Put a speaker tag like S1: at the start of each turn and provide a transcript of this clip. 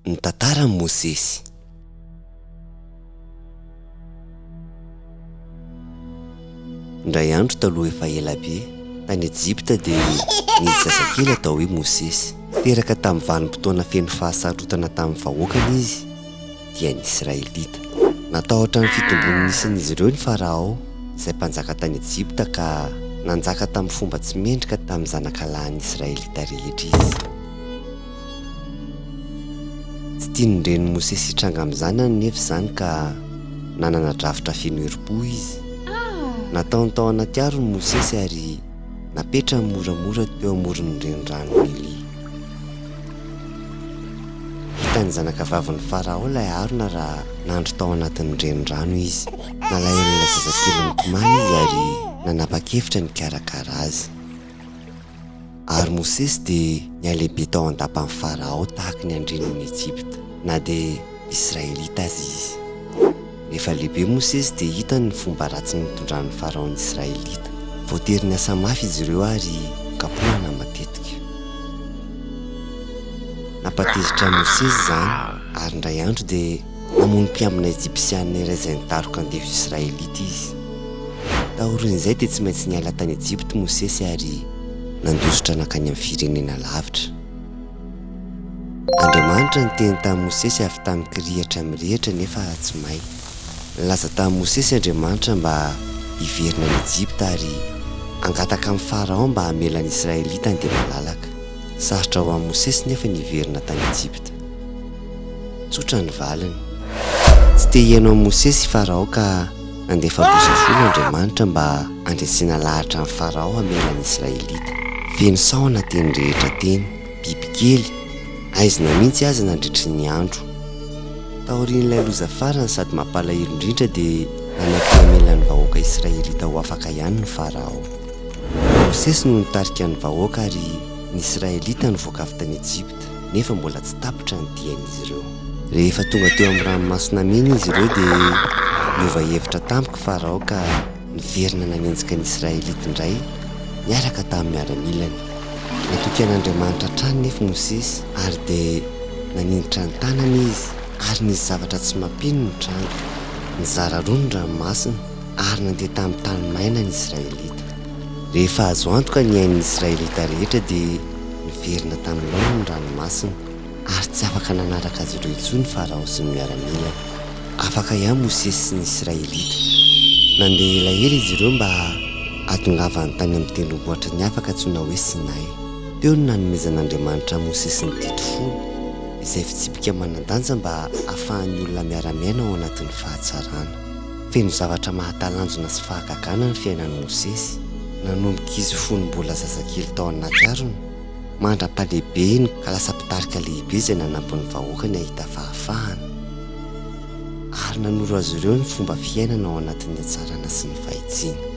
S1: Ny tantaran'i Mosesy. Indray andro taloha efa ela be tany Egypta dia nisy zazakely atao hoe Mosesy. Teraka tamin'ny vanim-potoana feno fahasarotana tamin'ny vahoakany izy dia ny Israelita. Natahotra ny fitombon'isan'izy ireo ny Farao izay mpanjaka tany Egypta ka nanjaka tamin'ny fomba tsy mendrika tamin'ny zanakalahin'ny Israelita rehetra izy. Tsy tiany ren'i Mosesy hitranga amin'izany nefa izany ka nanana drafitra feno herim-po izy. Nataony tao anaty aro ny Mosesy ary napetrany moramora teo amoron'ny renirano Nily. Hitan'ny zanakavavin'ny Farao ilay arona raha nandro tao anatin'ny renirano izy. Nalain'ilay zazakely mitomany izy ary nanapa-kevitra ny karakara azy. Ary Mosesy dia nialehibe tao an-dapan'ny Farao tahaka ny andrenin'ny Egypta na dia Israelita azy izy. Rehefa lehibe Mosesy dia hitany ny fomba ratsy nitondran'ny Farao ny Israelita. Voatery niasa mafy izy ireo ary kapohana matetika. Napatezitra Mosesy izany ary indray andro dia namono mpiambina Egyptianina iray izay nitaroka andevo Israelita izy. Tahorin'izay dia tsy maintsy niala tany Egypta Mosesy ary nandositra nakany amin'ny firenena lavitra. Andriamanitra niteny tamin'i Mosesy avy tamin'ny kirihitra mirehitra nefa tsy may. Nilaza tamin'i Mosesy Andriamanitra mba hiverina ny Egypta ary angataka amin'ny Farao mba hamelany Israelita handeha malalaka. Sarotra ho an'i Mosesy nefa niverina tany Egypta. Tsotra ny valiny. Tsy te hihaino an'i Mosesy Farao ka nandefa bosafolo Andriamanitra mba handresina lahatra amin'ny Farao hamelany Israelita. Feno sahona teny rehetra teny, bibikely, aizina mihitsy azy nandritry ny andro. Taorian'ilay loza farany sady mampalahelo indrindra dia nanaiky hamelan'ny vahoaka Israelita ho afaka ihany ny Farao. Mosesy no nitarika ny vahoaka ary ny Israelita nivoaka avy tany Egypta nefa mbola tsy tapitra ny dian'izy ireo. Rehefa tonga teo amin'ny ranomasina mena izy ireo dia niova hevitra tampoka Farao ka niverina nanenjika ny Israelita indray niaraka tamin'ny miaramilany. Natoky an'Andriamanitra trano nefa Mosesy ary dia naninditra ny tanany izy ary nisy zavatra tsy mampino ny trano. Nizara roa ny ranomasina ary nandeha tamin'ny tany maina ny Israelita. Rehefa azo antoka ny ain'ny Israelita rehetra dia niverina tamin'ny laona ny ranomasina ary tsy afaka nanaraka azy ireo intsony Farao sy ny miaramilany. Afaka ihany Mosesy sy ny Israelita. Nandeha elaela izy ireo mba hatongavany tany amin'ny tendrombohitra ny afaka antsoina hoe Sinay. Teo no nanomezan'Andriamanitra Mosesy ny teti-fony izay fitsipika manan-danja mba ahafahan'ny olona miara-miaina ao anatin'ny fahatsarana. Feno zavatra mahatalanjona sy fahagagana ny fiainan'i Mosesy. Nanomboka izy fony mbola zazakely tao anaty arona, mandra-palehibeny ka lasa mpitarika lehibe izay nanampy ny vahoakany ahita fahafahana. Ary nanoro azy ireo ny fomba fiainana ao anatin'ny hatsarana sy ny fahitsiana.